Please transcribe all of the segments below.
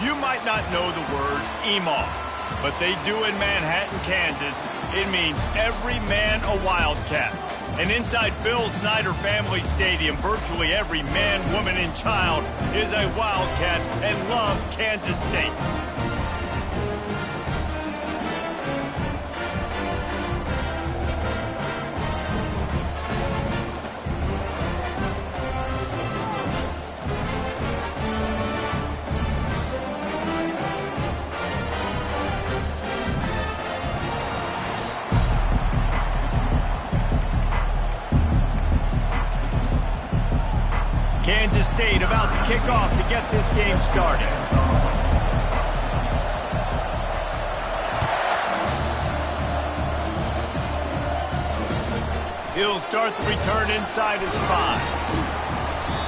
You might not know the word Emaw, but they do in Manhattan, Kansas. It means every man a Wildcat. And inside Bill Snyder Family Stadium, virtually every man, woman, and child is a Wildcat and loves Kansas State. Kansas State about to kick off to get this game started. He'll start the return inside his 5.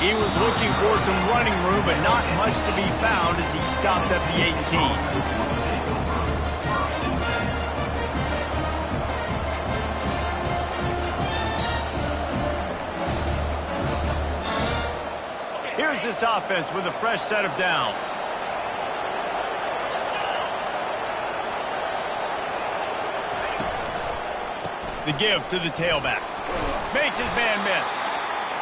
He was looking for some running room, but not much to be found as he stopped at the 18. Here's this offense with a fresh set of downs. The give to the tailback. Makes his man miss.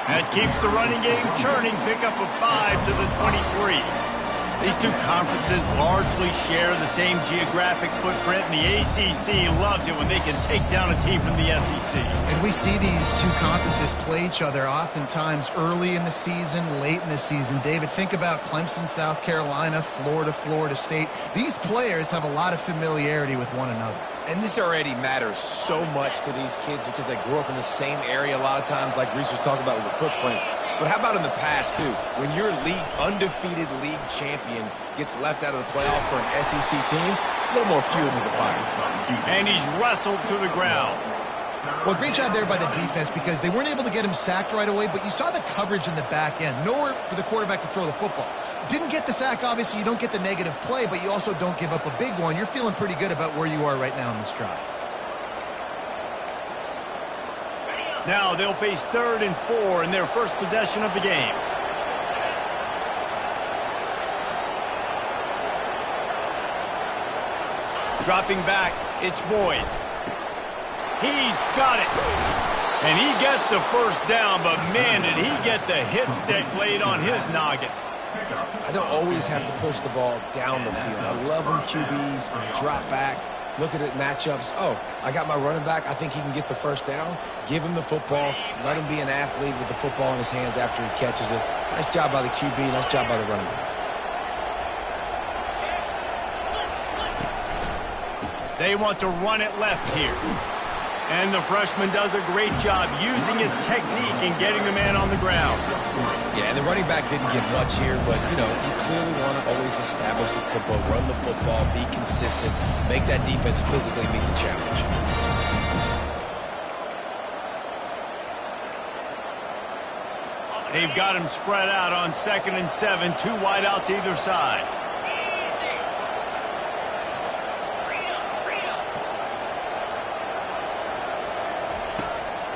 That keeps the running game churning. Pickup of 5 to the 23. These two conferences largely share the same geographic footprint, and the ACC loves it when they can take down a team from the SEC. And we see these two conferences play each other oftentimes early in the season, late in the season. David, think about Clemson, South Carolina, Florida, Florida State. These players have a lot of familiarity with one another. And this already matters so much to these kids because they grew up in the same area a lot of times, like Reese was talking about with the footprint. But how about in the past, too? When your undefeated league champion gets left out of the playoff for an SEC team, a little more fuel for the fire. And he's wrestled to the ground. Well, great job there by the defense because they weren't able to get him sacked right away, but you saw the coverage in the back end. Nowhere for the quarterback to throw the football. Didn't get the sack, obviously. You don't get the negative play, but you also don't give up a big one. You're feeling pretty good about where you are right now in this drive. Now they'll face 3rd and 4 in their first possession of the game. Dropping back, it's Boyd. He's got it. And he gets the first down, but man, did he get the hit stick laid on his noggin. I don't always have to push the ball down the field. I love when QBs drop back, look at it, matchups. Oh, I got my running back. I think he can get the first down. Give him the football. Let him be an athlete with the football in his hands after he catches it. Nice job by the QB. Nice job by the running back. They want to run it left here. And the freshman does a great job using his technique and getting the man on the ground. Yeah, and the running back didn't get much here, but, you know, you clearly want to always establish the tempo, run the football, be consistent, make that defense physically meet the challenge. They've got him spread out on 2nd and 7, 2 wide out to either side.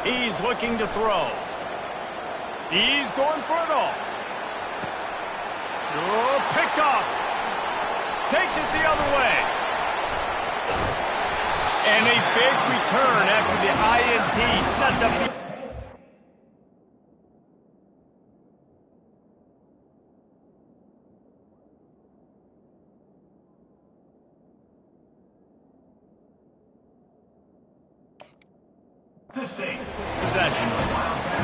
He's looking to throw. He's going for it all. Oh, picked off. Takes it the other way. And a big return after the INT sets up the... possession.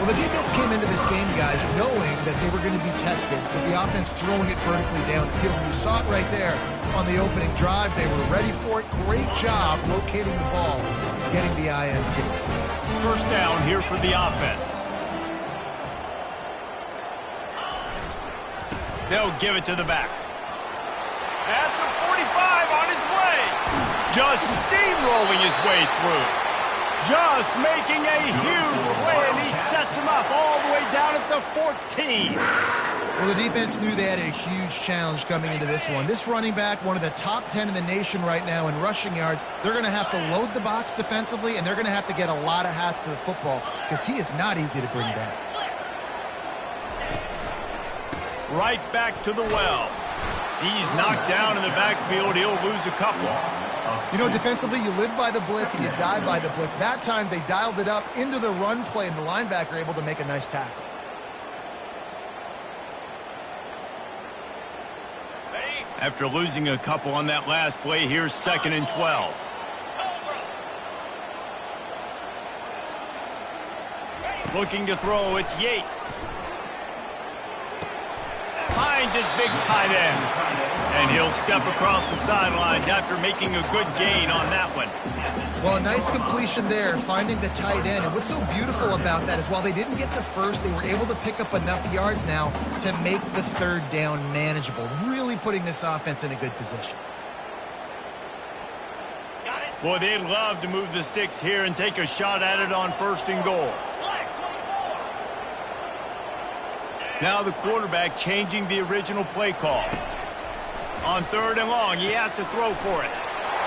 Well, the defense came into this game, guys, knowing that they were going to be tested with the offense throwing it vertically down the field. And you saw it right there on the opening drive. They were ready for it. Great job locating the ball, getting the INT. First down here for the offense. They'll give it to the back. At the 45 on his way. Just steamrolling his way through. Just making a huge play, and he sets him up all the way down at the 14. Well, the defense knew they had a huge challenge coming into this one. This running back, one of the top 10 in the nation right now in rushing yards, they're going to have to load the box defensively, and they're going to have to get a lot of hats to the football because he is not easy to bring down. Right back to the well. He's knocked down in the backfield. He'll lose a couple. You know, defensively, you live by the blitz and you die by the blitz. That time, they dialed it up into the run play, and the linebacker able to make a nice tackle. After losing a couple on that last play, here's 2nd and 12. Looking to throw, it's Yates. Finds his big tight end. And he'll step across the sidelines after making a good gain on that one. Well, a nice completion there, finding the tight end. And what's so beautiful about that is while they didn't get the first, they were able to pick up enough yards now to make the 3rd down manageable, really putting this offense in a good position. Boy, they'd love to move the sticks here and take a shot at it on 1st and goal. Now the quarterback changing the original play call. On 3rd and long, he has to throw for it.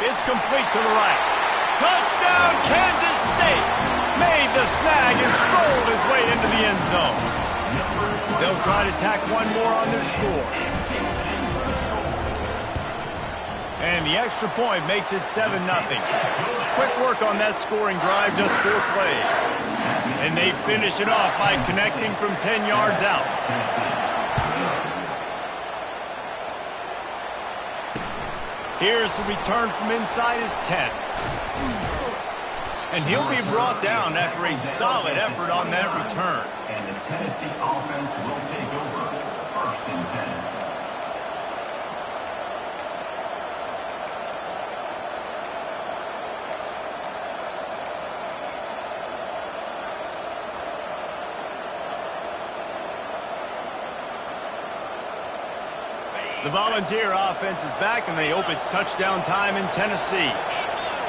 It's complete to the right. Touchdown, Kansas State! Made the snag and strolled his way into the end zone. They'll try to tack one more on their score. And the extra point makes it 7-0. Quick work on that scoring drive, just 4 plays. And they finish it off by connecting from 10 yards out. Here's the return from inside his 10. And he'll be brought down after a solid effort on that return. And the Tennessee offense will take over 1st and 10. The Volunteer offense is back, and they hope it's touchdown time in Tennessee.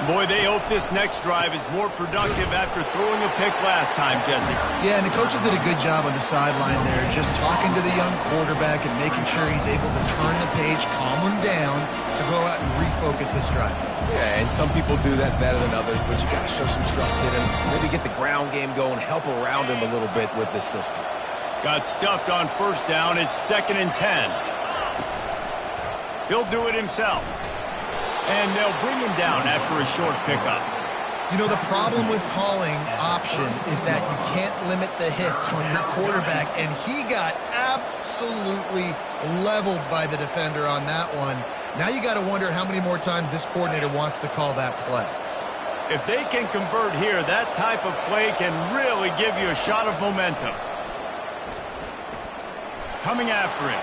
Boy, they hope this next drive is more productive after throwing a pick last time, Jesse. Yeah, and the coaches did a good job on the sideline there, just talking to the young quarterback and making sure he's able to turn the page, calm him down, to go out and refocus this drive. Yeah, and some people do that better than others, but you got to show some trust in him. Maybe get the ground game going, help around him a little bit with this system. Got stuffed on 1st down. It's 2nd and 10. He'll do it himself. And they'll bring him down after a short pickup. You know, the problem with calling option is that you can't limit the hits on your quarterback, and he got absolutely leveled by the defender on that one. Now you got to wonder how many more times this coordinator wants to call that play. If they can convert here, that type of play can really give you a shot of momentum. Coming after him.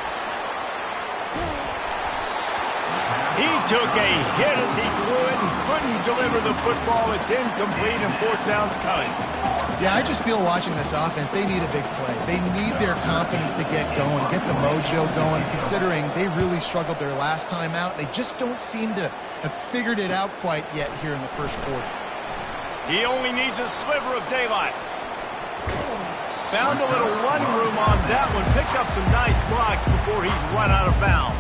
He took a hit as he threw it and couldn't deliver the football. It's incomplete and 4th down's coming. Yeah, I just feel watching this offense, they need a big play. They need their confidence to get going, get the mojo going, considering they really struggled their last time out. They just don't seem to have figured it out quite yet here in the 1st quarter. He only needs a sliver of daylight. Found a little running room on that one. Picked up some nice blocks before he's run out of bounds.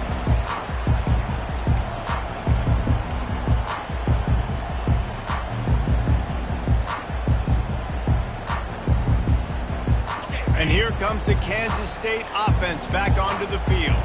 And here comes the Kansas State offense back onto the field.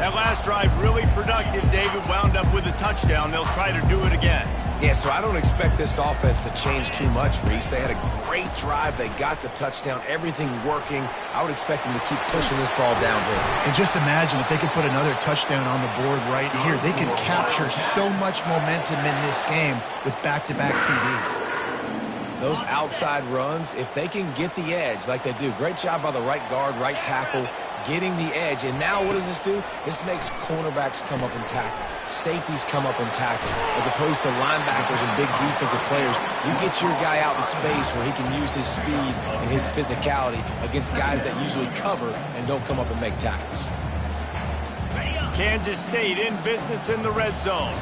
That last drive really productive. David wound up with a touchdown. They'll try to do it again. Yeah, so I don't expect this offense to change too much, Reese. They had a great drive. They got the touchdown. Everything working. I would expect them to keep pushing this ball downhill. And just imagine if they could put another touchdown on the board right here. They could capture so much momentum in this game with back-to-back TDs. Those outside runs, if they can get the edge like they do, great job by the right guard, right tackle, getting the edge. And now what does this do? This makes cornerbacks come up and tackle. Safeties come up and tackle. As opposed to linebackers and big defensive players, you get your guy out in space where he can use his speed and his physicality against guys that usually cover and don't come up and make tackles. Kansas State in business in the red zone.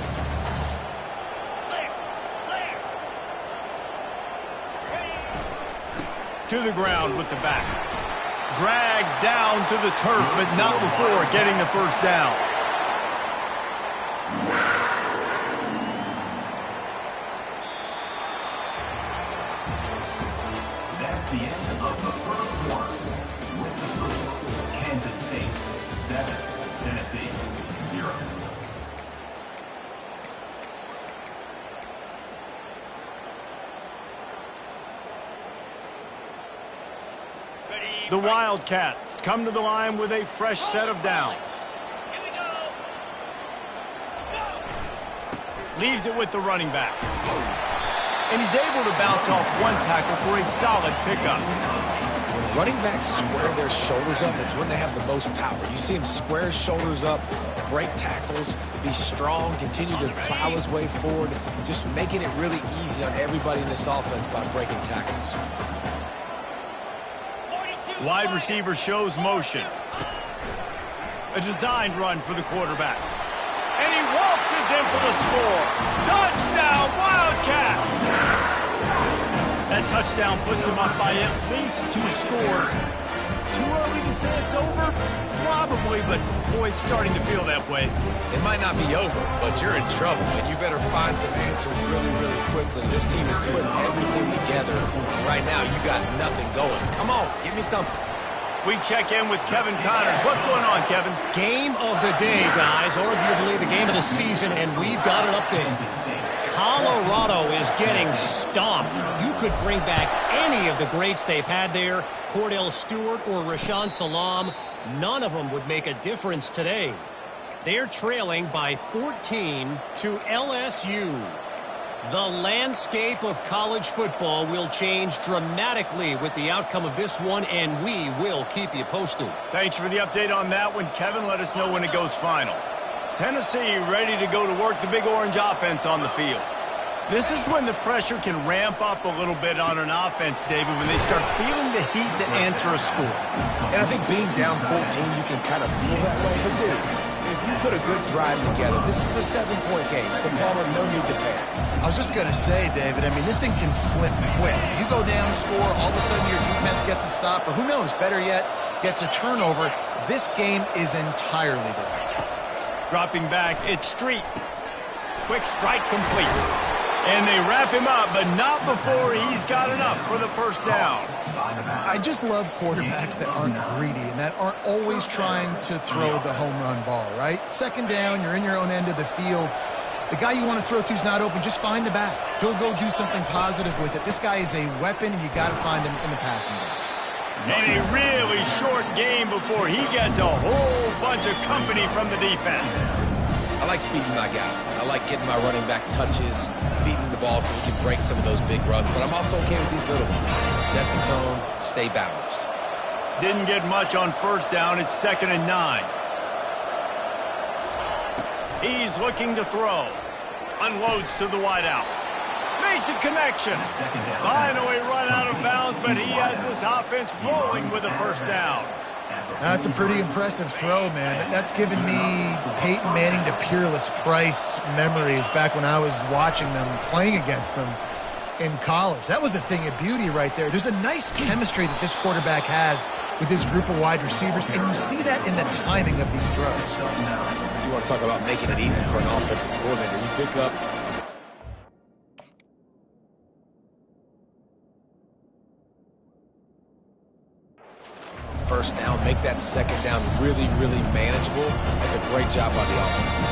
To the ground with the back. Dragged down to the turf, but not before getting the 1st down. That's the end of the 1st quarter. With the score, Kansas State 7, Tennessee 0. The Wildcats come to the line with a fresh set of downs. Leaves it with the running back. And he's able to bounce off one tackle for a solid pickup. When running backs square their shoulders up, it's when they have the most power. You see him square his shoulders up, break tackles, be strong, continue to plow his way forward, just making it really easy on everybody in this offense by breaking tackles. Wide receiver shows motion. A designed run for the quarterback. And he waltzes in for the score. Touchdown, Wildcats! That touchdown puts them up by at least 2 scores. Too early to say it's over? Probably, but boy, it's starting to feel that way. It might not be over, but you're in trouble, and you better find some answers really, really quickly. This team is putting everything together. Right now, you got nothing going. Come on, give me something. We check in with Kevin Connors. What's going on, Kevin? Game of the day, guys. Arguably the game of the season, and we've got an update. Colorado is getting stomped. You could bring back any of the greats they've had there, Cordell Stewart or Rashaan Salaam. None of them would make a difference today. They're trailing by 14 to LSU. The landscape of college football will change dramatically with the outcome of this one, and we will keep you posted. Thanks for the update on that one, Kevin. Let us know when it goes final. Tennessee ready to go to work the Big Orange offense on the field. This is when the pressure can ramp up a little bit on an offense, David, when they start feeling the heat to answer a score. And I think being down 14, you can kind of feel that way. But, dude, if you put a good drive together, this is a 7-point game, so Palmer, no need to panic. I was just going to say, David, I mean, this thing can flip quick. You go down, score, all of a sudden your defense gets a stop, or who knows, better yet, gets a turnover. This game is entirely different. Dropping back, it's Street. Quick strike complete. And they wrap him up, but not before he's got enough for the first down. I just love quarterbacks that aren't greedy and that aren't always trying to throw the home run ball, right? Second down, you're in your own end of the field. The guy you want to throw to is not open. Just find the back. He'll go do something positive with it. This guy is a weapon, and you got to find him in the passing game. And a really short game before he gets a whole bunch of company from the defense. I like feeding my guy. I like getting my running back touches, feeding the ball so we can break some of those big runs. But I'm also okay with these little ones. Set the tone, stay balanced. Didn't get much on first down. It's 2nd and 9. He's looking to throw. Unloads to the wideout. Makes a connection. Finally run out of bounds, but he has this offense rolling with a first down. That's a pretty impressive throw, man. That's given me Peyton Manning to Peerless Price memories back when I was watching them, playing against them in college. That was a thing of beauty right there. There's a nice chemistry that this quarterback has with his group of wide receivers, and you see that in the timing of these throws. You want to talk about making it easy for an offensive coordinator. You pick up first down, make that second down really, really manageable. That's a great job by the offense.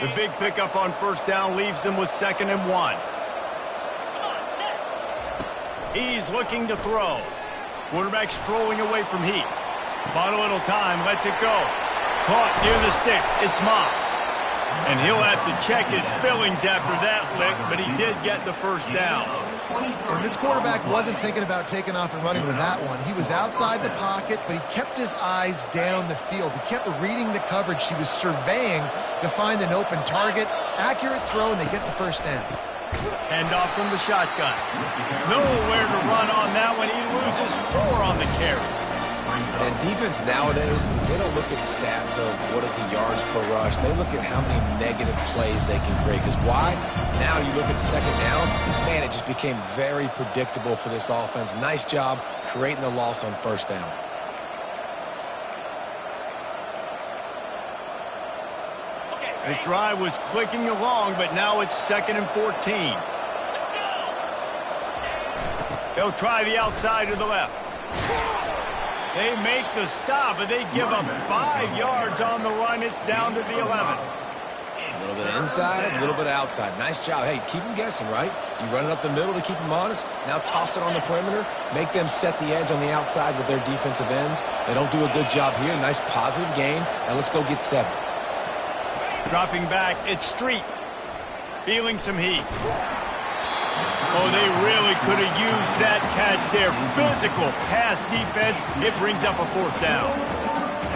The big pickup on first down leaves them with 2nd and 1. He's looking to throw. Quarterback strolling away from heat. Bought a little time, lets it go. Caught near the sticks. It's Moss. And he'll have to check his fillings after that lick, but he did get the first down. And this quarterback wasn't thinking about taking off and running with that one. He was outside the pocket, but he kept his eyes down the field. He kept reading the coverage. He was surveying to find an open target. Accurate throw, and they get the first down. Hand off from the shotgun. Nowhere to run on that one. He loses 4 on the carry. And defense nowadays, they don't look at stats of what is the yards per rush. They look at how many negative plays they can create. Because why? Now you look at second down, man, it just became very predictable for this offense. Nice job creating the loss on first down. This drive was clicking along, but now it's 2nd and 14. They'll try the outside to the left. They make the stop, but they give up 5 yards on the run. It's down to the 11. A little bit of inside, a little bit of outside. Nice job. Hey, keep them guessing, right? You run it up the middle to keep them honest. Now toss it on the perimeter. Make them set the edge on the outside with their defensive ends. They don't do a good job here. Nice positive game. Now let's go get 7. Dropping back, it's Street. Feeling some heat. Oh, they really could have used that catch there. Physical pass defense. It brings up a 4th down.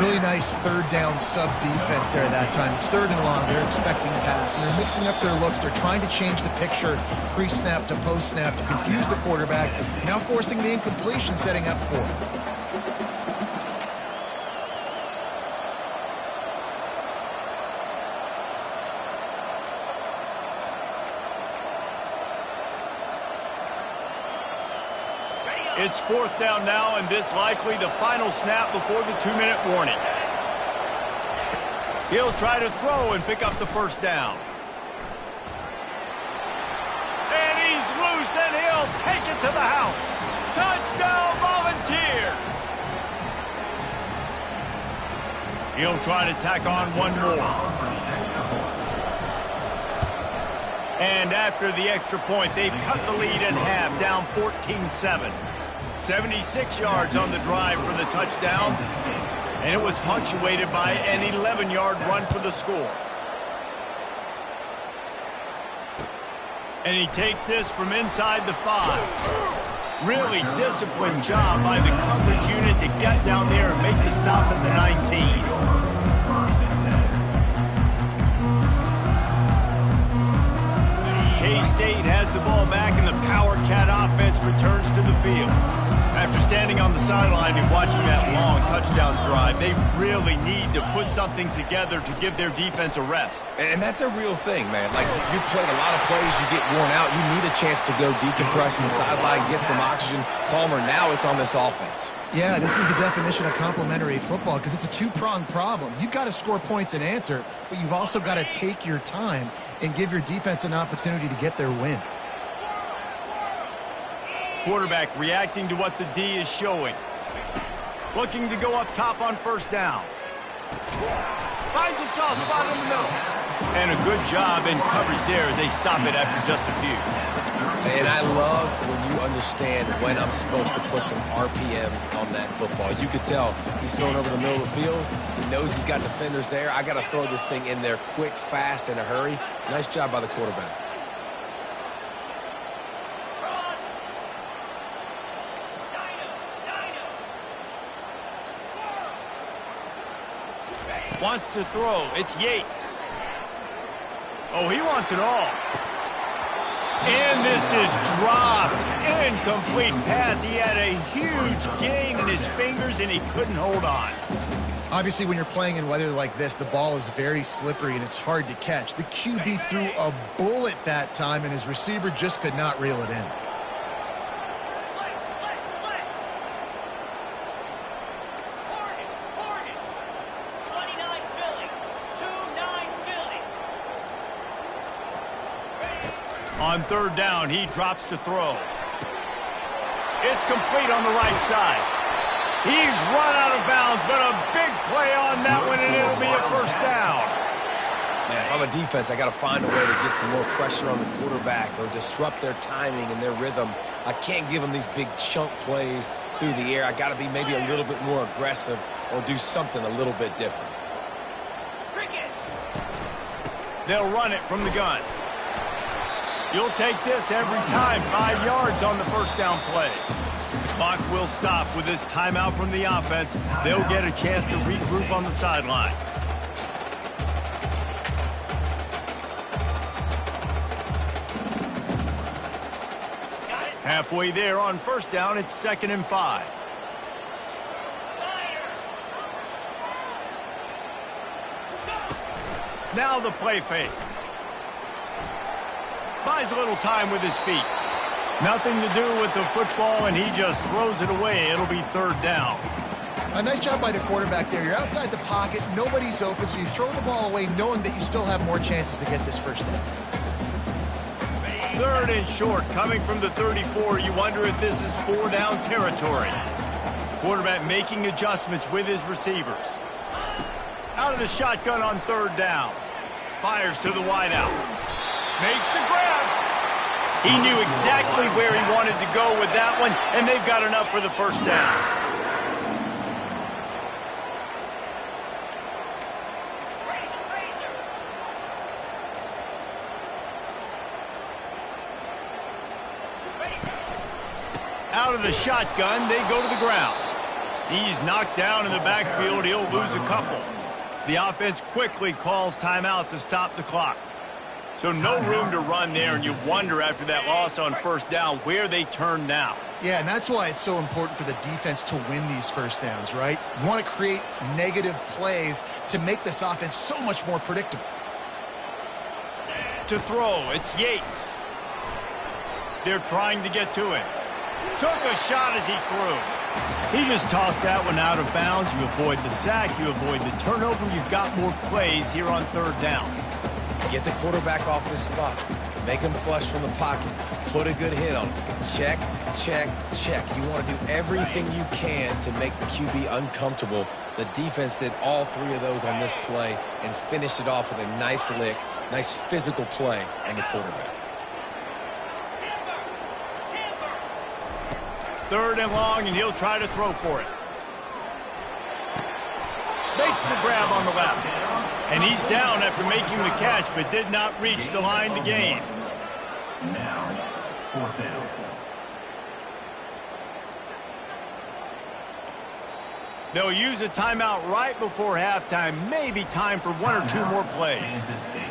Really nice 3rd down sub defense there that time. It's 3rd and long. They're expecting a pass, and they're mixing up their looks. They're trying to change the picture pre-snap to post-snap to confuse the quarterback, now forcing the incompletion, setting up 4th. It's 4th down now, and this likely the final snap before the 2-minute warning. He'll try to throw and pick up the 1st down. And he's loose, and he'll take it to the house. Touchdown, Volunteers! He'll try to tack on one more. And after the extra point, they've cut the lead in half, down 14-7. 76 yards on the drive for the touchdown, and it was punctuated by an 11-yard run for the score. And he takes this from inside the 5. Really disciplined job by the coverage unit to get down there and make the stop at the 19. K-State has the ball back, and the Power Cat offense returns to the field. After standing on the sideline and watching that long touchdown drive, they really need to put something together to give their defense a rest. And that's a real thing, man. Like, you played a lot of plays, you get worn out, you need a chance to go decompress in the sideline, get some oxygen. Palmer, now it's on this offense. Yeah, this is the definition of complementary football because it's a 2-pronged problem. You've got to score points and answer, but you've also got to take your time and give your defense an opportunity to get their win. Quarterback reacting to what the D is showing. Looking to go up top on 1st down. Finds a soft spot in the middle. And a good job in coverage there as they stop it after just a few. And I love when you understand when I'm supposed to put some RPMs on that football. You could tell he's throwing over the middle of the field. He knows he's got defenders there. I got to throw this thing in there quick, fast, in a hurry. Nice job by the quarterback. Wants to throw. It's Yates. Oh, he wants it all. And this is dropped. Incomplete pass. He had a huge gain in his fingers, and he couldn't hold on. Obviously, when you're playing in weather like this, the ball is very slippery, and it's hard to catch. The QB threw a bullet that time, and his receiver just could not reel it in. On 3rd down, he drops to throw. It's complete on the right side. He's run out of bounds, but a big play on that one, and it'll be a 1st down. Man, if I'm a defense, I got to find a way to get some more pressure on the quarterback or disrupt their timing and their rhythm. I can't give them these big chunk plays through the air. I got to be maybe a little bit more aggressive or do something a little bit different. They'll run it from the gun. You'll take this every time. 5 yards on the 1st down play. The clock will stop with this timeout from the offense. They'll get a chance to regroup on the sideline. Halfway there on 1st down, it's 2nd and 5. Now the play fake. Buys a little time with his feet. Nothing to do with the football, and he just throws it away. It'll be 3rd down. A nice job by the quarterback there. You're outside the pocket. Nobody's open, so you throw the ball away knowing that you still have more chances to get this 1st down. 3rd and short, coming from the 34. You wonder if this is 4-down territory. Quarterback making adjustments with his receivers. Out of the shotgun on 3rd down. fires to the wideout. Makes the grab. He knew exactly where he wanted to go with that one, and they've got enough for the first down. Out of the shotgun, they go to the ground. He's knocked down in the backfield. He'll lose a couple. The offense quickly calls timeout to stop the clock. So no room to run there, and you wonder after that loss on first down where they turn now. Yeah, and that's why it's so important for the defense to win these first downs, right? You want to create negative plays to make this offense so much more predictable. To throw, it's Yates. They're trying to get to him. Took a shot as he threw. He just tossed that one out of bounds. You avoid the sack, you avoid the turnover. You've got more plays here on third down. Get the quarterback off his spot. Make him flush from the pocket. Put a good hit on him. Check, check, check. You want to do everything you can to make the QB uncomfortable. The defense did all three of those on this play and finished it off with a nice lick, nice physical play on the quarterback. Third and long, and he'll try to throw for it. Makes the grab on the left. And he's down after making the catch, but did not reach the line to gain. Now, fourth down. They'll use a timeout right before halftime. Maybe time for one or two more plays. Kansas State.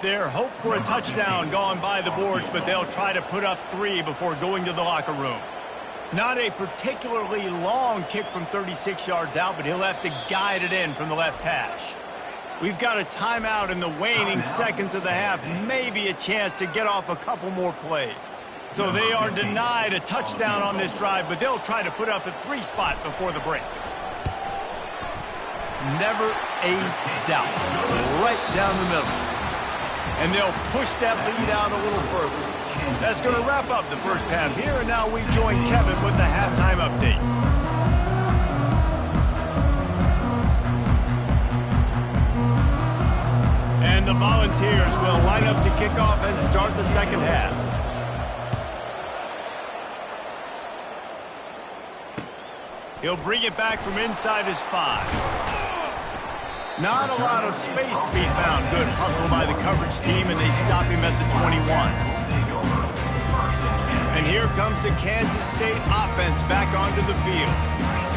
Their hope for a touchdown gone by the boards, but they'll try to put up 3 before going to the locker room. Not a particularly long kick from 36 yards out, but he'll have to guide it in from the left hash. We've got a timeout in the waning seconds of the half, maybe a chance to get off a couple more plays. So they are denied a touchdown on this drive, but they'll try to put up a 3 spot before the break. Never a doubt. Right down the middle. And they'll push that lead out a little further. That's going to wrap up the first half here, and now we join Kevin with the halftime update. And the Volunteers will line up to kick off and start the second half. He'll bring it back from inside his 5. Not a lot of space to be found. Good hustle by the coverage team, and they stop him at the 21. And here comes the Kansas State offense back onto the field.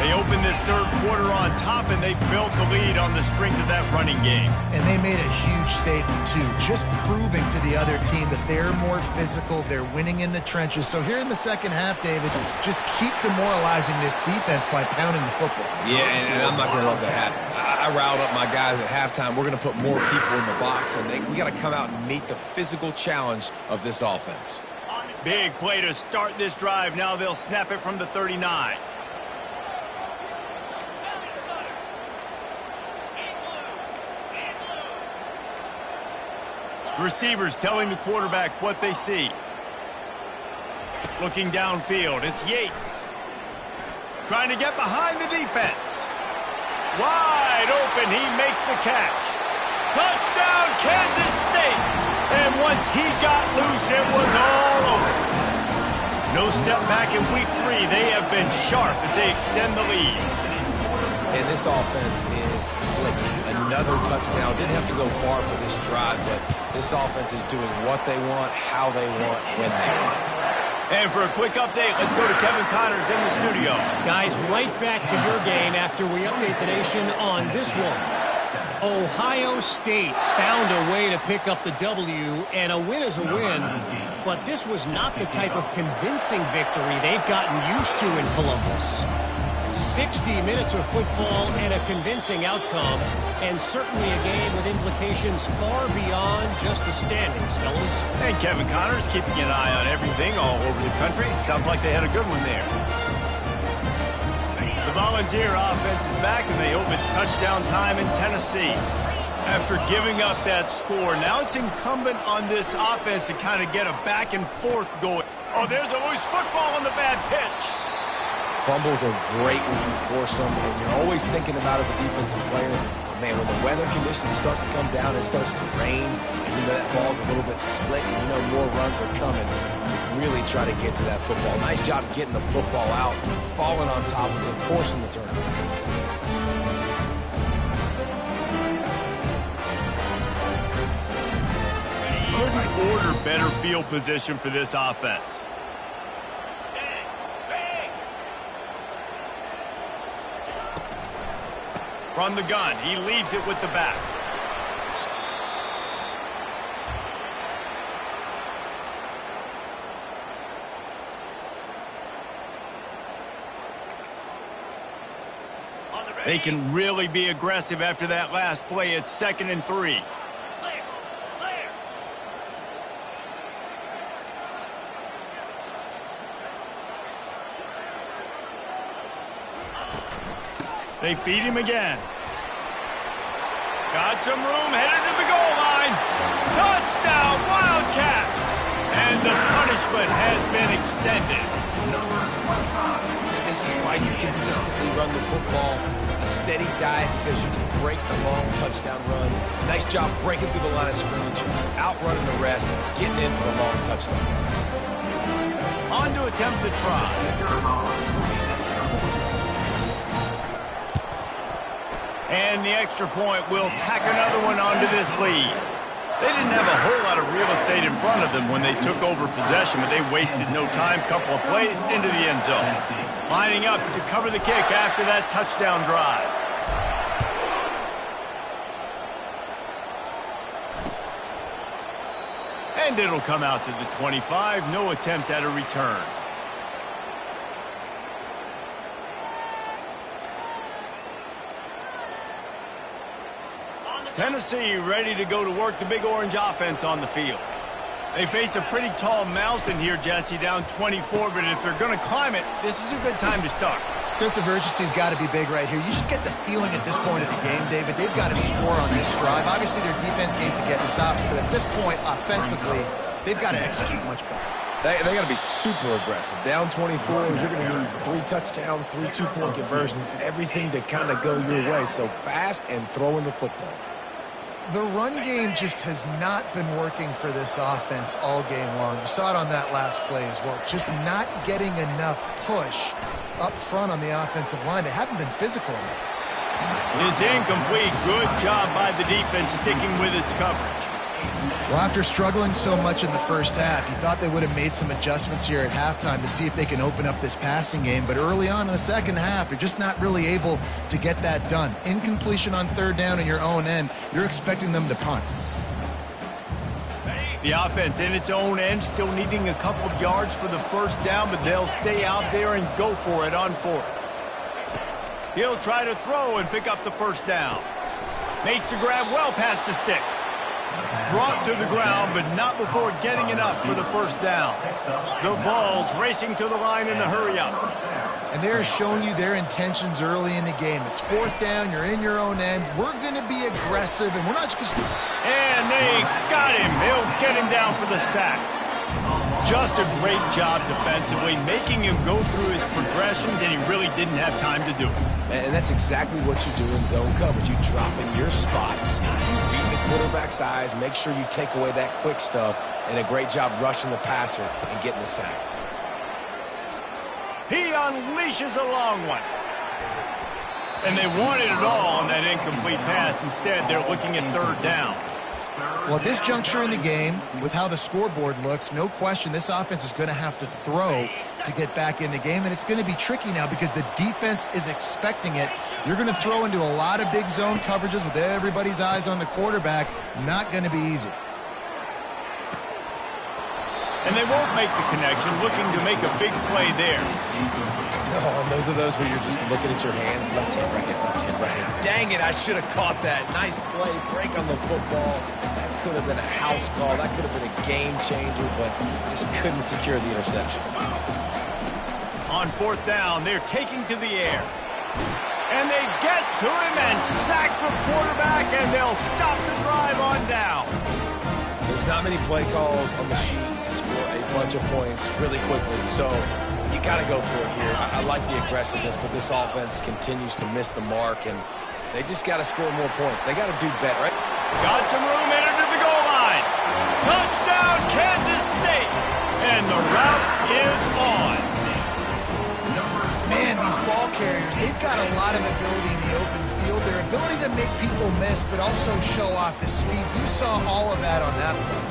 They opened this third quarter on top, and they built the lead on the strength of that running game. And they made a huge statement, too, just proving to the other team that they're more physical, they're winning in the trenches. So here in the second half, David, just keep demoralizing this defense by pounding the football. Yeah, and I'm not going to let that happen. I riled up my guys at halftime. We're going to put more people in the box, and we got to come out and meet the physical challenge of this offense. Big play to start this drive. Now they'll snap it from the 39. Receivers telling the quarterback what they see. Looking downfield, it's Yates. Trying to get behind the defense. Wide open, he makes the catch. Touchdown, Kansas State. And once he got loose, it was all over. No step back in week 3. They have been sharp as they extend the lead. And this offense is clicking. Another touchdown. Didn't have to go far for this drive, but this offense is doing what they want, how they want, when they want. And for a quick update, let's go to Kevin Connors in the studio. Guys, right back to your game after we update the nation on this one. Ohio State found a way to pick up the W, and a win is a win, but this was not the type of convincing victory they've gotten used to in Columbus. 60 minutes of football and a convincing outcome, and certainly a game with implications far beyond just the standings, fellas. And Kevin Connors keeping an eye on everything all over the country. Sounds like they had a good one there. The Volunteer offense is back, and they hope it's touchdown time in Tennessee. After giving up that score, now it's incumbent on this offense to kind of get a back and forth going. Oh, there's a loose football on the bad pitch. Fumbles are great when you force them, and you're always thinking about as a defensive player, man, when the weather conditions start to come down, it starts to rain, and you know that ball's a little bit slick, and you know more runs are coming. Really try to get to that football. Nice job getting the football out, falling on top of it, forcing the turnover. Couldn't order better field position for this offense. From the gun, he leaves it with the back. They can really be aggressive after that last play. It's 2nd and 3. They feed him again. Got some room, headed to the goal line. Touchdown, Wildcats! And the punishment has been extended. This is why you consistently run the football. A steady diet because you can break the long touchdown runs. Nice job breaking through the line of scrimmage, outrunning the rest, getting in for the long touchdown. On to attempt to try. And the extra point will tack another one onto this lead. They didn't have a whole lot of real estate in front of them when they took over possession, but they wasted no time. Couple of plays into the end zone. Lining up to cover the kick after that touchdown drive. And it'll come out to the 25. No attempt at a return. Tennessee ready to go to work the Big Orange offense on the field. They face a pretty tall mountain here, Jesse, down 24, but if they're going to climb it, this is a good time to start. Sense of urgency's got to be big right here. You just get the feeling at this point of the game, David, they've got to score on this drive. Obviously, their defense needs to get stops, but at this point, offensively, they've got to execute much better. They got to be super aggressive. Down 24, you're going to need 3 touchdowns, 3 two-point conversions, everything to kind of go your way. So fast and throwing the football. The run game just has not been working for this offense all game long. You saw it on that last play as well. Just not getting enough push up front on the offensive line. They haven't been physical enough. It's incomplete. Good job by the defense sticking with its coverage. Well, after struggling so much in the first half, you thought they would have made some adjustments here at halftime to see if they can open up this passing game. But early on in the second half, they're just not really able to get that done. Incompletion on 3rd down in your own end, you're expecting them to punt. The offense in its own end, still needing a couple of yards for the first down, but they'll stay out there and go for it on 4th. He'll try to throw and pick up the first down. Makes the grab well past the sticks. Brought to the ground, but not before getting enough for the first down. The Vols racing to the line in a hurry-up. And they're showing you their intentions early in the game. It's 4th down, you're in your own end. We're going to be aggressive, and we're not just... And they got him. He'll get him down for the sack. Just a great job defensively, making him go through his progressions, and he really didn't have time to do it. And that's exactly what you do in zone coverage. You drop in your spots, read the quarterback's eyes, make sure you take away that quick stuff, and a great job rushing the passer and getting the sack. He unleashes a long one. And they wanted it all on that incomplete pass. Instead, they're looking at 3rd down. Well, at this juncture in the game, with how the scoreboard looks, no question this offense is going to have to throw to get back in the game, and it's going to be tricky now because the defense is expecting it. You're going to throw into a lot of big zone coverages with everybody's eyes on the quarterback. Not going to be easy. And they won't make the connection, looking to make a big play there. No, and those are those where you're just looking at your hands, left hand, right hand, left hand, right hand. Dang it, I should have caught that. Nice play, break on the football. That could have been a house call. That could have been a game changer, but just couldn't secure the interception. On 4th down, they're taking to the air. And they get to him and sack the quarterback, and they'll stop the drive on down. There's not many play calls on the sheet to score a bunch of points really quickly, so you got to go for it here. I like the aggressiveness, but this offense continues to miss the mark, and They just got to score more points. They got to do better, right? Got some room, entered to the goal line. Touchdown, Kansas State. And the route is on. Man, these ball carriers, they've got a lot of ability in the open field. Their ability to make people miss, but also show off the speed. You saw all of that on that play.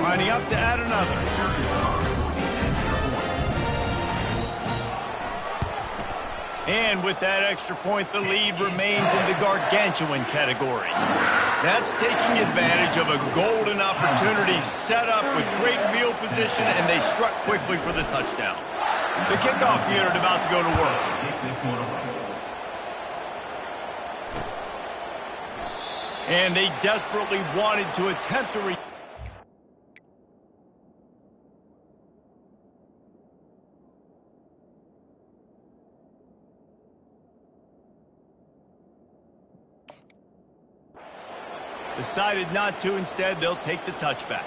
Lining up to add another. And with that extra point, the lead remains in the gargantuan category. That's taking advantage of a golden opportunity set up with great field position, and they struck quickly for the touchdown. The kickoff unit about to go to work. And they desperately wanted to attempt to decided not to. Instead, they'll take the touchback.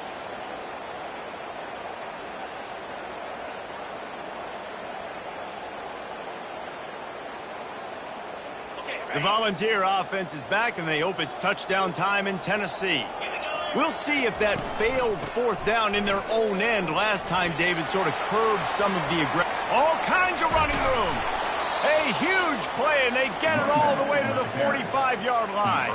The Volunteer offense is back, and they hope it's touchdown time in Tennessee. We'll see if that failed fourth down in their own end last time David sort of curbed some of the aggression. All kinds of running room. A huge play, and they get it all the way to the 45-yard line.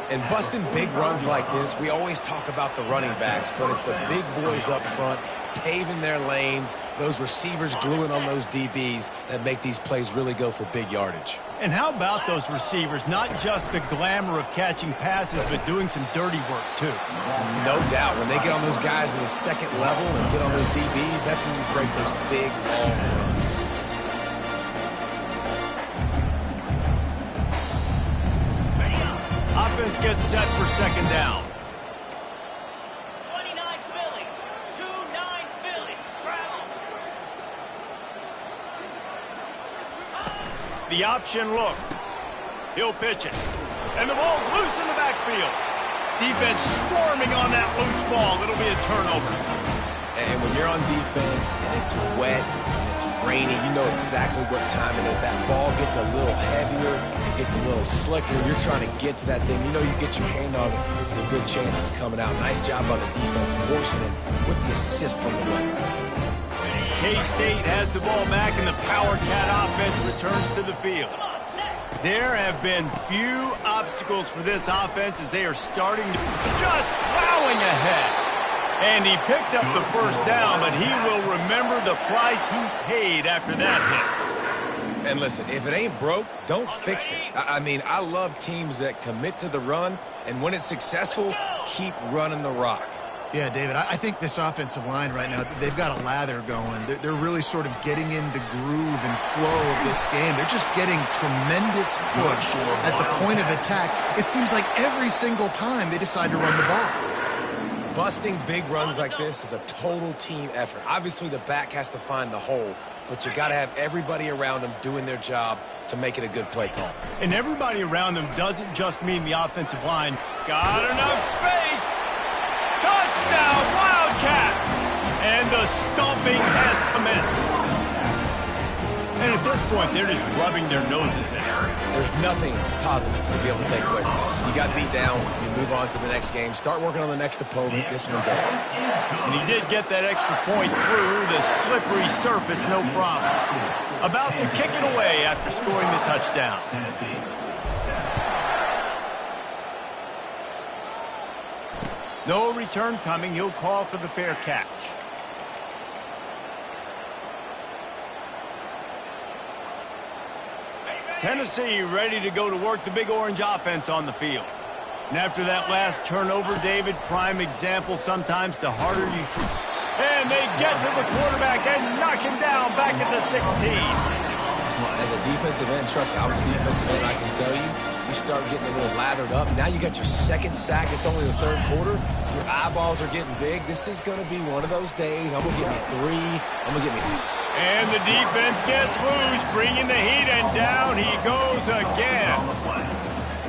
And busting big runs like this, we always talk about the running backs, but it's the big boys up front paving their lanes, those receivers gluing on those DBs that make these plays really go for big yardage. And how about those receivers? Not just the glamour of catching passes, but doing some dirty work, too. No doubt. When they get on those guys in the second level and get on those DBs, that's when you break those big, long runs. Offense gets set for second down. 29 Philly. 2-9 Philly. Travel. The option look. He'll pitch it. And the ball's loose in the backfield. Defense swarming on that loose ball. It'll be a turnover. And when you're on defense and it's wet and it's rainy, you know exactly what time it is. That ball gets a little heavier, it gets a little slicker. You're trying to get to that thing. You know you get your hand on it. There's a good chance it's coming out. Nice job on the defense forcing it with the assist from the weather. K-State has the ball back, and the Power Cat offense returns to the field. There have been few obstacles for this offense as they are starting to just plowing ahead. And he picked up the first down, but he will remember the price he paid after that hit. And listen, if it ain't broke, don't fix it. I mean, I love teams that commit to the run, and when it's successful, keep running the rock. Yeah, David, I think this offensive line right now, they've got a lather going. They're really sort of getting in the groove and flow of this game. They're just getting tremendous push at the point of attack. It seems like every single time they decide to run the ball. Busting big runs like this is a total team effort. Obviously, the back has to find the hole, but you got to have everybody around them doing their job to make it a good play call. And everybody around them doesn't just mean the offensive line. Got enough space. Touchdown, Wildcats! And the stomping has commenced. And at this point, they're just rubbing their noses in it. There's nothing positive to be able to take away from this. You got beat down, you move on to the next game, start working on the next opponent. This one's over. And he did get that extra point through the slippery surface, no problem. About to kick it away after scoring the touchdown. No return coming. He'll call for the fair catch. Tennessee ready to go to work, the Big Orange offense on the field. And after that last turnover, David, prime example sometimes the harder you try. And they get to the quarterback and knock him down back at the 16. As a defensive end, trust me, I was a defensive end, I can tell you, you start getting a little lathered up. Now you got your second sack. It's only the third quarter. Your eyeballs are getting big. This is going to be one of those days. I'm going to get me 3. I'm going to get me 3. And the defense gets loose, bringing the heat, and down he goes again.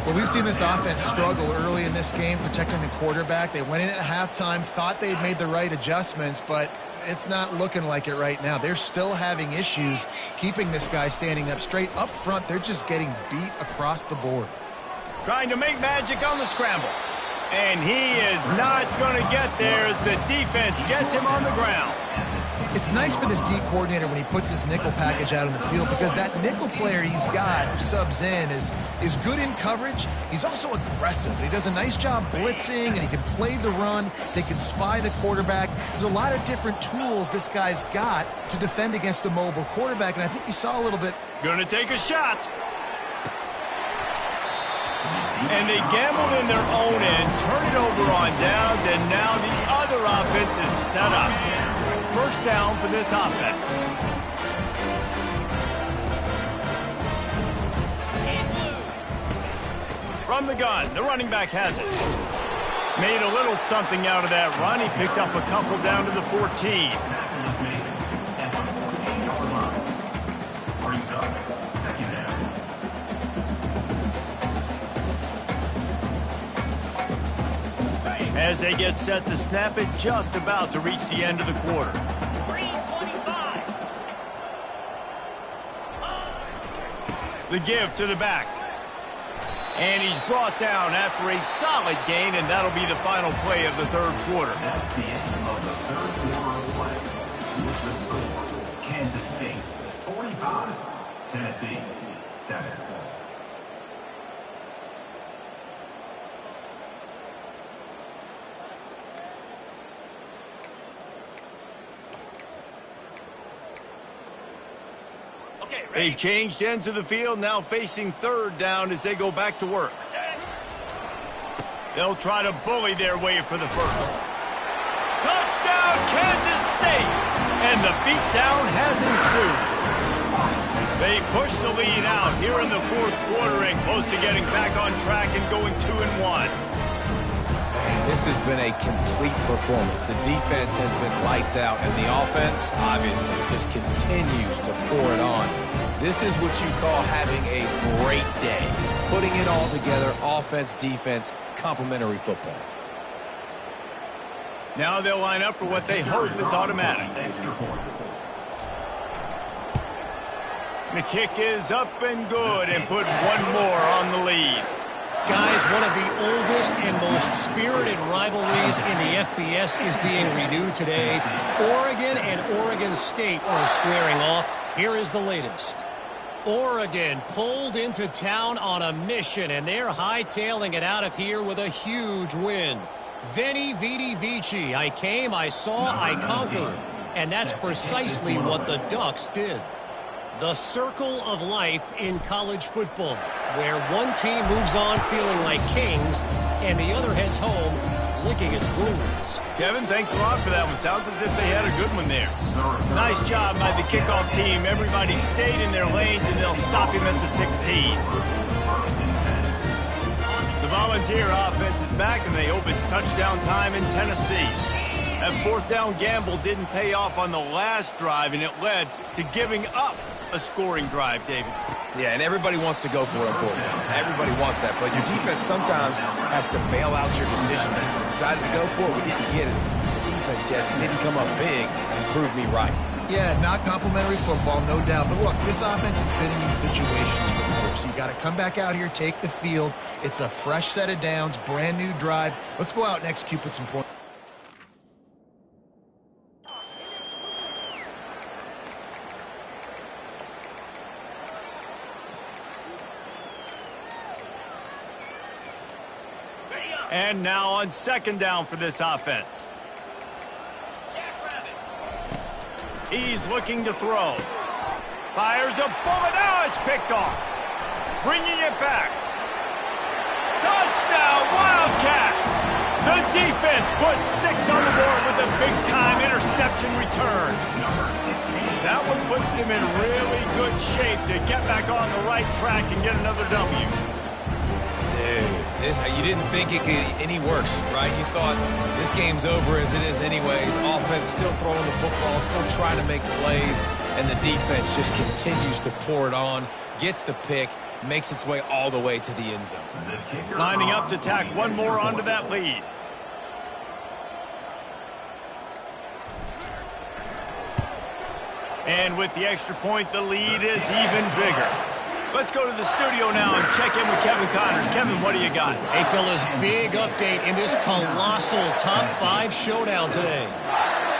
Well, we've seen this offense struggle early in this game protecting the quarterback. They went in at halftime, thought they'd made the right adjustments, but it's not looking like it right now. They're still having issues keeping this guy standing up straight. Up front, they're just getting beat across the board. Trying to make magic on the scramble. And he is not going to get there as the defense gets him on the ground. It's nice for this D coordinator when he puts his nickel package out on the field because that nickel player he's got who subs in is good in coverage. He's also aggressive. He does a nice job blitzing, and he can play the run. They can spy the quarterback. There's a lot of different tools this guy's got to defend against a mobile quarterback, and I think you saw a little bit. Gonna take a shot. And they gambled in their own end, turn it over on downs, and now the other offense is set up. First down for this offense. From the gun, the running back has it. Made a little something out of that run. He picked up a couple down to the 14. As they get set to snap it, just about to reach the end of the quarter. 3:25. The give to the back. And he's brought down after a solid gain, and that'll be the final play of the third quarter. That's the end of the third quarter of play. With the score, Kansas State 45, Tennessee 7. Okay, ready. They've changed ends of the field, now facing third down as they go back to work. They'll try to bully their way for the first. Touchdown, Kansas State! And the beatdown has ensued. They push the lead out here in the fourth quarter and close to getting back on track and going 2-1. Man, this has been a complete performance. The defense has been lights out, and the offense, obviously, just continues to pour it on. This is what you call having a great day. Putting it all together, offense, defense, complementary football. Now they'll line up for what they hope is automatic. The kick is up and good and put one more on the lead. Guys, one of the oldest and most spirited rivalries in the FBS is being renewed today. Oregon and Oregon State are squaring off. Here is the latest. Oregon pulled into town on a mission, and they're hightailing it out of here with a huge win. Veni, vidi, vici. I came, I saw, I conquered. And that's precisely what the Ducks did. The circle of life in college football, where one team moves on feeling like kings and the other heads home licking its wounds. Kevin, thanks a lot for that one. Sounds as if they had a good one there. Nice job by the kickoff team. Everybody stayed in their lanes, and they'll stop him at the 16. The Volunteer offense is back, and they hope it's touchdown time in Tennessee. That fourth down gamble didn't pay off on the last drive, and it led to giving up a scoring drive, David. Yeah, and everybody wants to go for it on fourth down. Everybody wants that, but your defense sometimes has to bail out your decision. We decided to go for it, we didn't get it. The defense, Jesse, didn't come up big and prove me right. Yeah, not complimentary football, no doubt. But look, this offense has been in these situations before, so you got to come back out here, take the field. It's a fresh set of downs, brand new drive. Let's go out and execute with some points. And now on second down for this offense. He's looking to throw. Fires a bullet. Now it's picked off. Bringing it back. Touchdown, Wildcats! The defense puts 6 on the board with a big-time interception return. That one puts them in really good shape to get back on the right track and get another W. Dude, You didn't think it could get any worse, right? You thought this game's over as it is anyways. Offense still throwing the football, still trying to make plays, and the defense just continues to pour it on, gets the pick, makes its way all the way to the end zone. Lining up to tack one more onto that lead. And with the extra point, the lead is even bigger. Let's go to the studio now and check in with Kevin Connors. Kevin, what do you got? Hey, fellas, big update in this colossal top 5 showdown today.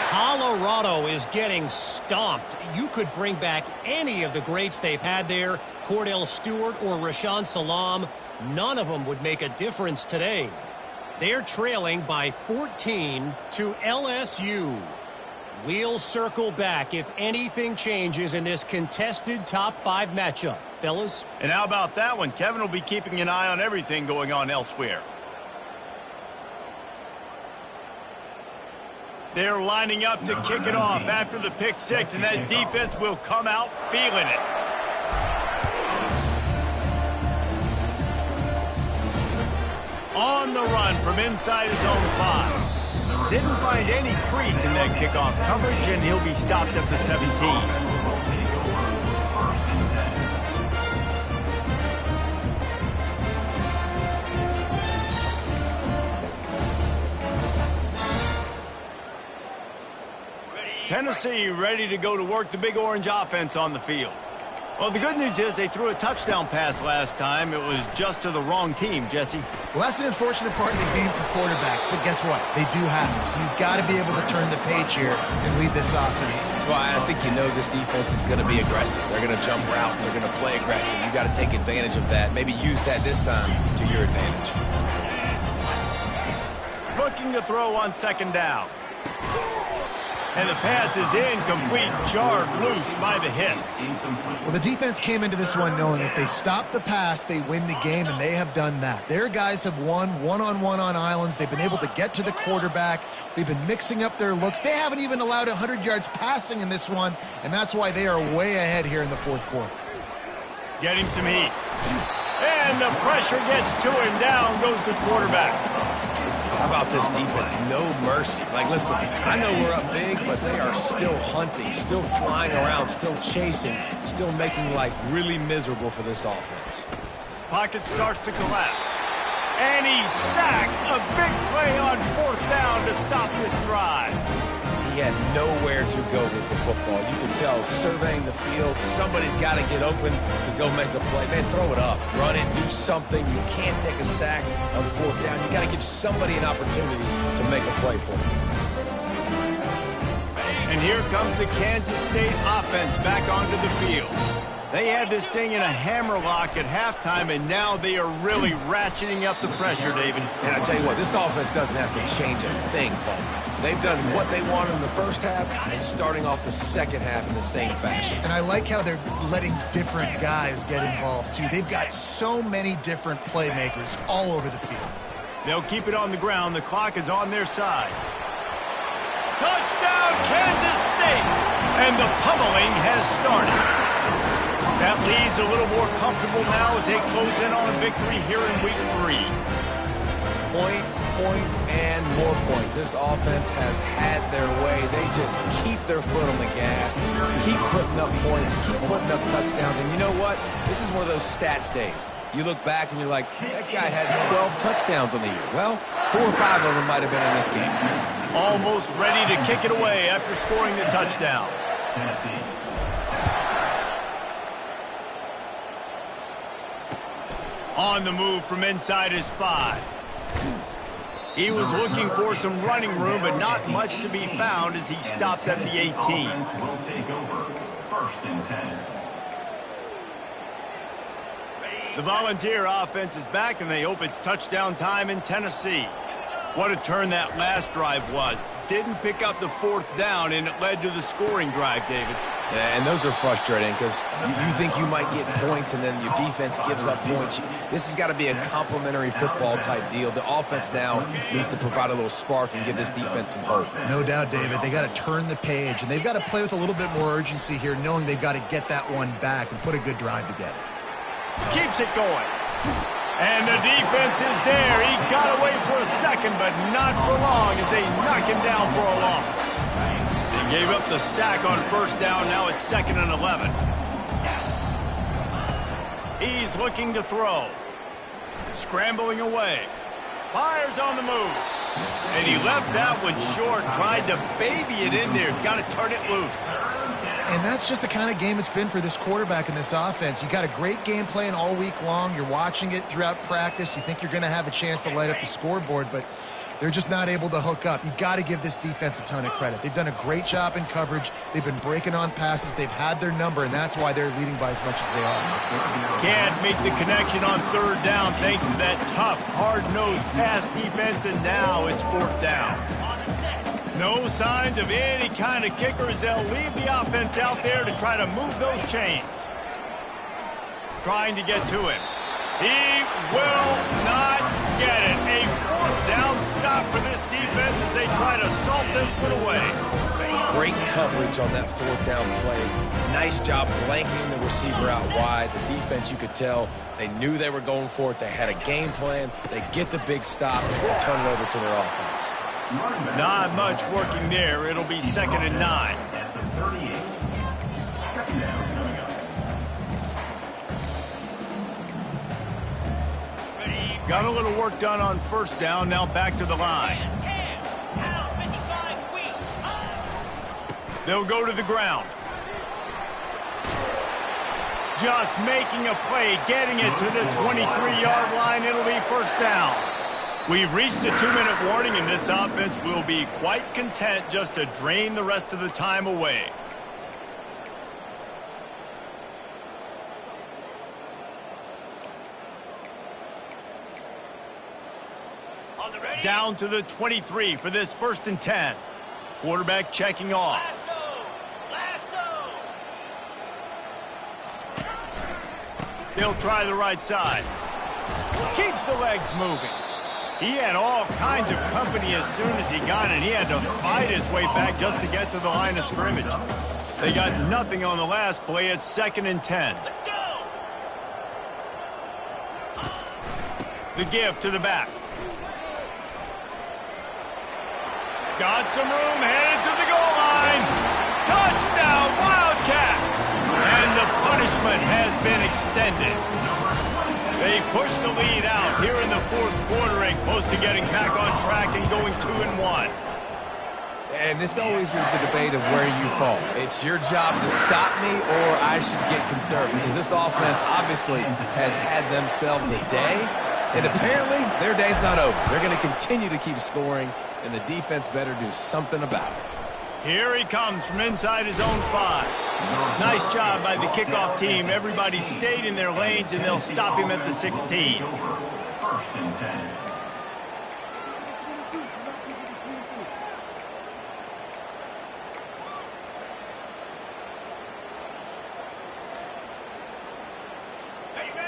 Colorado is getting stomped. You could bring back any of the greats they've had there, Cordell Stewart or Rashaan Salaam. None of them would make a difference today. They're trailing by 14 to LSU. We'll circle back if anything changes in this contested top 5 matchup. Fellas? And how about that one? Kevin will be keeping an eye on everything going on elsewhere. They're lining up to kick it off after the pick 6, and that defense will come out feeling it. On the run from inside his own 5. Didn't find any crease in that kickoff coverage, and he'll be stopped at the 17. Tennessee ready to go to work the Big Orange offense on the field. Well, the good news is they threw a touchdown pass last time. It was just to the wrong team, Jesse. Well, that's an unfortunate part of the game for quarterbacks, but guess what? They do happen. So you've got to be able to turn the page here and lead this offense. Well, I think you know this defense is going to be aggressive. They're going to jump routes. They're going to play aggressive. You've got to take advantage of that. Maybe use that this time to your advantage. Looking to throw on second down. And the pass is incomplete, jarred loose by the hit. Well, the defense came into this one knowing if they stop the pass, they win the game, and they have done that. Their guys have won one-on-one on islands. They've been able to get to the quarterback. They've been mixing up their looks. They haven't even allowed 100 yards passing in this one, and that's why they are way ahead here in the fourth quarter. Getting some heat. And the pressure gets to him. Down goes the quarterback. How about this defense? No mercy. Like, listen, I know we're up big, but they are still hunting, still flying around, still chasing, still making life really miserable for this offense. Pocket starts to collapse. And he's sacked. A big play on fourth down to stop this drive. He had nowhere to go with the football. You can tell, surveying the field, somebody's got to get open to go make a play. Man, throw it up, run it, do something. You can't take a sack on fourth down. You got to give somebody an opportunity to make a play for them. And here comes the Kansas State offense back onto the field. They had this thing in a hammerlock at halftime, and now they are really ratcheting up the pressure, David. And I tell you what, this offense doesn't have to change a thing, Paul. They've done what they wanted in the first half and starting off the second half in the same fashion. And I like how they're letting different guys get involved, too. They've got so many different playmakers all over the field. They'll keep it on the ground. The clock is on their side. Touchdown, Kansas State! And the pummeling has started. That lead's a little more comfortable now as they close in on a victory here in week 3. Points, and more points. This offense has had their way. They just keep their foot on the gas, keep putting up points, keep putting up touchdowns. And you know what? This is one of those stats days. You look back and you're like, that guy had 12 touchdowns on the year. Well, 4 or 5 of them might have been in this game. Almost ready to kick it away after scoring the touchdown. On the move from inside his 5. He was looking for some running room, but not much to be found as he stopped at the 18. Will take over. 1st and 10. The Volunteer offense is back, and they hope it's touchdown time in Tennessee. What a turn that last drive was. Didn't pick up the 4th down, and it led to the scoring drive, David. Yeah, and those are frustrating because you think you might get points and then your defense gives up points. This has got to be a complementary football type deal. The offense now needs to provide a little spark and give this defense some hope. No doubt, David. They got to turn the page, and they've got to play with a little bit more urgency here, knowing they've got to get that one back and put a good drive together. Keeps it going. And the defense is there. He got away for a second, but not for long as they knock him down for a loss. They gave up the sack on first down. Now it's 2nd and 11. He's looking to throw. Scrambling away. Fires on the move. And he left that one short. Tried to baby it in there. He's got to turn it loose. And that's just the kind of game it's been for this quarterback in this offense. You got a great game plan all week long. You're watching it throughout practice. You think you're going to have a chance to light up the scoreboard, but they're just not able to hook up. You got to give this defense a ton of credit. They've done a great job in coverage. They've been breaking on passes. They've had their number, and that's why they're leading by as much as they are. Can't make the connection on 3rd down thanks to that tough, hard-nosed pass defense, and now it's 4th down. No signs of any kind of kickers. They'll leave the offense out there to try to move those chains. Trying to get to him. He will not get it. A 4th down stop for this defense as they try to salt this one away. Great coverage on that 4th down play. Nice job blanking the receiver out wide. The defense, you could tell, they knew they were going for it. They had a game plan. They get the big stop and turn it over to their offense. Not much working there. It'll be 2nd and 9. At the 38. 2nd down coming up. Got a little work done on first down. Now back to the line. They'll go to the ground. Just making a play, getting it to the 23-yard line. It'll be 1st down. We've reached a 2-minute warning, and this offense will be quite content just to drain the rest of the time away. Down to the 23 for this 1st and 10. Quarterback checking off. They'll try the right side. Keeps the legs moving. He had all kinds of company as soon as he got it. He had to fight his way back just to get to the line of scrimmage. They got nothing on the last play. It's 2nd and 10. Let's go. The give to the back. Got some room, headed to the goal line. Touchdown, Wildcats! And the punishment has been extended. They push the lead out here in the 4th quarter and close to getting back on track and going 2-1. And this always is the debate of where you fall. It's your job to stop me or I should get conservative, because this offense obviously has had themselves a day, and apparently their day's not over. They're going to continue to keep scoring, and the defense better do something about it. Here he comes from inside his own 5. Nice job by the kickoff team. Everybody stayed in their lanes, and they'll stop him at the 16. 1st and 10.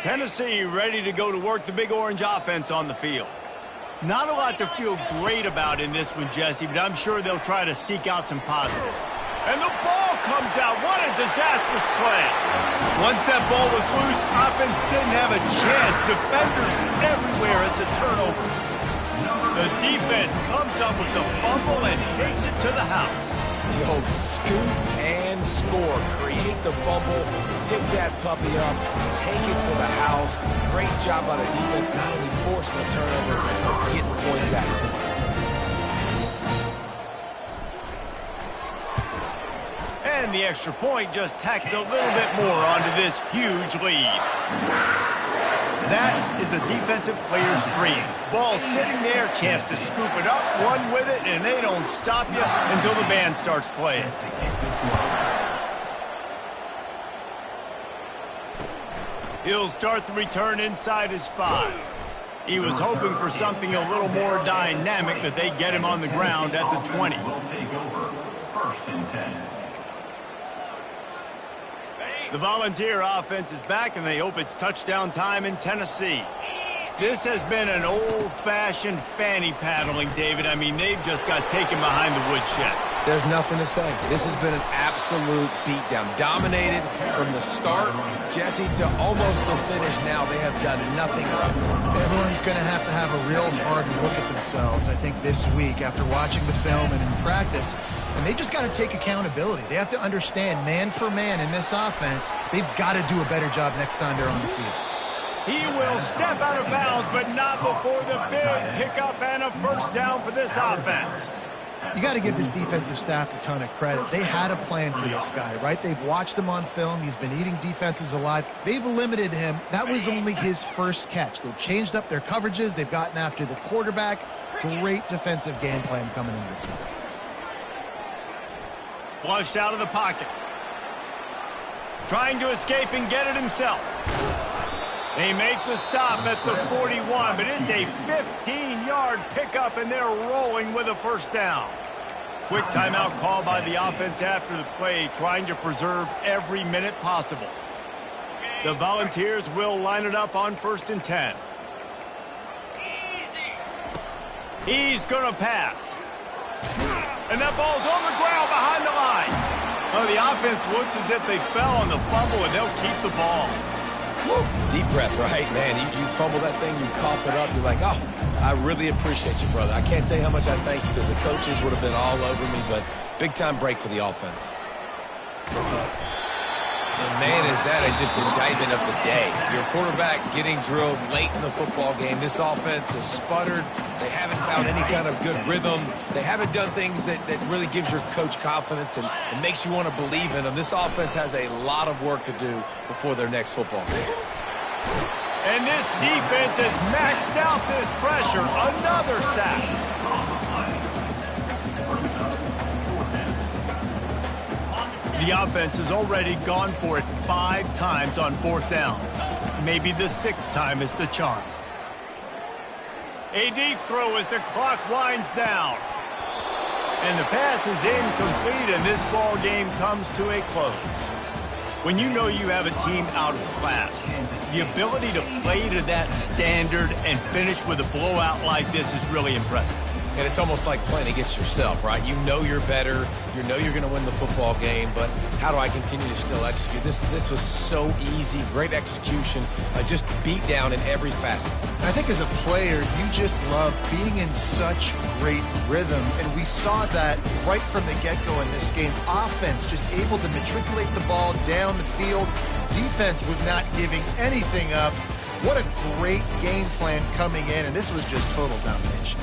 Tennessee ready to go to work the Big Orange offense on the field. Not a lot to feel great about in this one, Jesse, but I'm sure they'll try to seek out some positives. And the ball comes out. What a disastrous play. Once that ball was loose, offense didn't have a chance. Defenders everywhere. It's a turnover. The defense comes up with the fumble and takes it to the house. The old scoop and score. Create the fumble, pick that puppy up, take it to the house. Great job by the defense, not only forcing the turnover, but getting points out of it. And the extra point just tacks a little bit more onto this huge lead. That is a defensive player's dream. Ball sitting there, chance to scoop it up, run with it, and they don't stop you until the band starts playing. He'll start the return inside his 5. He was hoping for something a little more dynamic, but they get him on the ground at the 20. Will take over. 1st and 10. The Volunteer offense is back, and they hope it's touchdown time in Tennessee. This has been an old-fashioned fanny paddling, David. I mean, they've just got taken behind the woodshed. There's nothing to say. This has been an absolute beatdown. Dominated from the start, Jesse, to almost the finish now. They have done nothing right. Everyone's going to have a real hard look at themselves, I think, this week after watching the film and in practice. And they just got to take accountability. They have to understand, man for man in this offense, they've got to do a better job next time they're on the field. He will step out of bounds, but not before the big pickup and a first down for this offense. You got to give this defensive staff a ton of credit. They had a plan for this guy, right? They've watched him on film. He's been eating defenses alive. They've limited him. That was only his first catch. They've changed up their coverages. They've gotten after the quarterback. Great defensive game plan coming into this one. Flushed out of the pocket. Trying to escape and get it himself. They make the stop at the 41, but it's a 15-yard pickup, and they're rolling with a first down. Quick timeout call by the offense after the play, trying to preserve every minute possible. The Volunteers will line it up on 1st and 10. He's going to pass. And that ball's on the ground behind the line. Oh, the offense looks as if they fell on the fumble, and they'll keep the ball. Woo. Deep breath, right? Man, you fumble that thing, you cough it up, you're like, oh, I really appreciate you, brother. I can't tell you how much I thank you because the coaches would have been all over me, but big-time break for the offense. And, man, is that just indictment of the day. Your quarterback getting drilled late in the football game. This offense has sputtered. They haven't found any kind of good rhythm. They haven't done things that really gives your coach confidence and makes you want to believe in them. This offense has a lot of work to do before their next football game. And this defense has maxed out this pressure. Another sack. The offense has already gone for it 5 times on 4th down. Maybe the 6th time is the charm. A deep throw as the clock winds down. And the pass is incomplete, and this ball game comes to a close. When you know you have a team out of class, the ability to play to that standard and finish with a blowout like this is really impressive. And it's almost like playing against yourself, right? You know you're better. You know you're going to win the football game, but how do I continue to still execute? This was so easy. Great execution. Just beat down in every facet. I think as a player, you just love being in such great rhythm, and we saw that right from the get-go in this game. Offense just able to matriculate the ball down the field. Defense was not giving anything up. What a great game plan coming in, and this was just total domination.